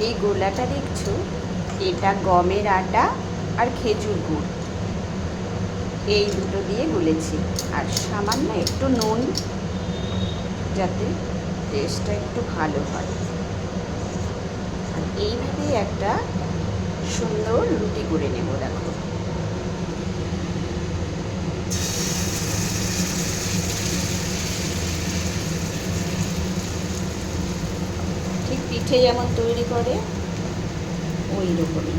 এই গোলাটা দেখছো, এটা গমের আটা আর খেজুর গুড় এই দুটো দিয়ে গুলেছি, আর সামান্য একটু নুন, যাতে টেস্টটা একটু ভালো হয়। আর এইভাবেই একটা সুন্দর রুটি করে নেব। দেখো, ঠিক পিঠে যেমন তৈরি করে ওই রকমই।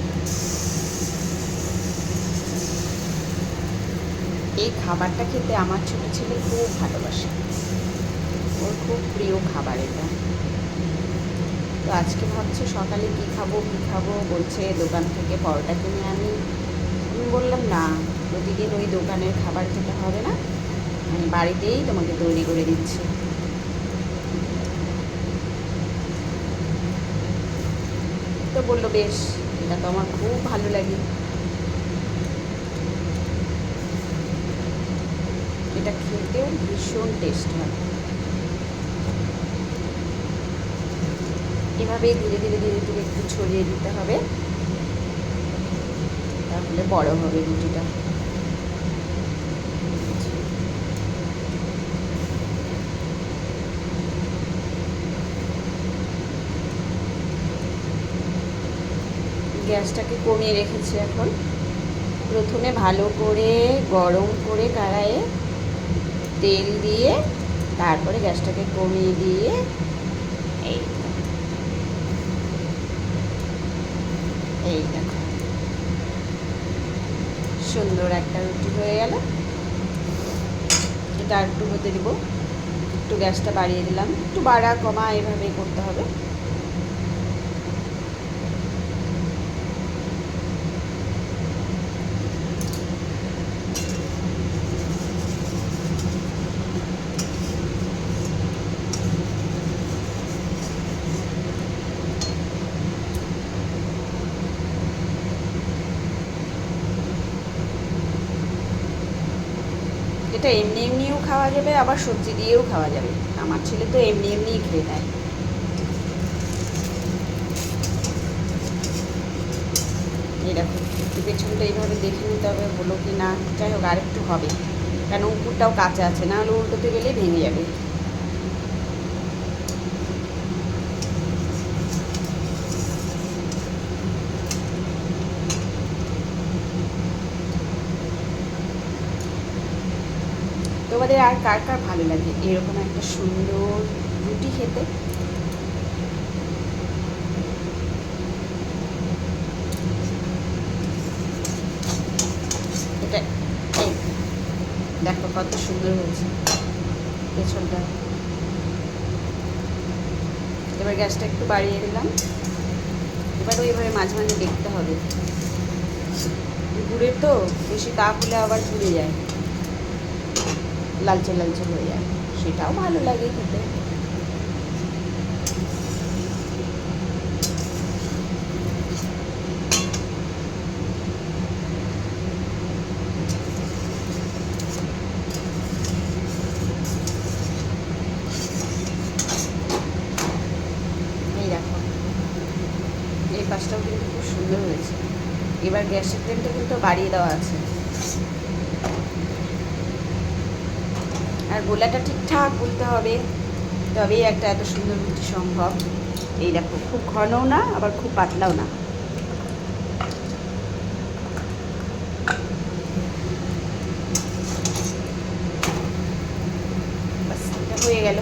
এই খাবারটা খেতে আমার ছোট ছেলে খুব ভালোবাসে, ওর খুব প্রিয় খাবার এটা। তো আজকে ভাবছে সকালে কী খাবো বলছে দোকান থেকে পরোটা কিনে আনি। আমি বললাম না, প্রতিদিন ওই দোকানের খাবার খেতে হবে না, আমি বাড়িতেই তোমাকে তৈরি করে দিচ্ছি। তো বললো বেশ, এটা তো আমার খুব ভালো লাগে, এটা খেতেও ভীষণ টেস্ট হয়। এভাবেই ধীরে ধীরে একটু ছড়িয়ে দিতে হবে, তাহলে বড় হবে রুটিটা। গ্যাসটাকে কমিয়ে রেখেছি এখন। প্রথমে ভালো করে গরম করে কড়াইয়ে তেল দিয়ে, তারপরে গ্যাসটাকে কমিয়ে দিয়ে এই দেখো সুন্দর একটা রুটি হয়ে গেল। এটা একটু হতে দিব, একটু গ্যাসটা বাড়িয়ে দিলাম, একটু বাড়া কমা এভাবেই করতে হবে। এটা এমনিও খাওয়া যাবে, আবার সবজি দিয়েও খাওয়া যাবে। আমার ছেলে তো এমনিই খেয়ে নেয়। এই দেখো, একটু পেছনটা এইভাবে দেখে নিতে হবে হলো কি না। যাই হোক, আরেকটু হবে, কেন উপরটাও কাঁচা আছে, না হলে উল্টোতে গেলেই ভেঙে যাবে। তোমাদের আর কার কার ভালো লাগে এরকম একটা সুন্দর রুটি খেতে? এটা এই দেখো কত সুন্দর হয়েছে পেছনটা। এবার গ্যাসটা একটু বাড়িয়ে দিলাম। এবার ওইভাবে মাঝে মাঝে দেখতে হবে, গুড়ের তো বেশি তাপ হলে আবার পুড়ে যায়, লালচে হয়ে যায়, সেটাও ভালো লাগে খেতে। এই দেখো, এই পাশটাও কিন্তু খুব সুন্দর হয়েছে। এবার গ্যাসের ফ্লেমটা কিন্তু বাড়িয়ে দেওয়া আছে, আর গোলাটা ঠিকঠাক গুলতে হবে, তবেই একটা এত সুন্দর রুটি সম্ভব। এই দেখো, খুব ঘনও না আবার খুব পাতলাও না। বাস, এটা হয়ে গেল।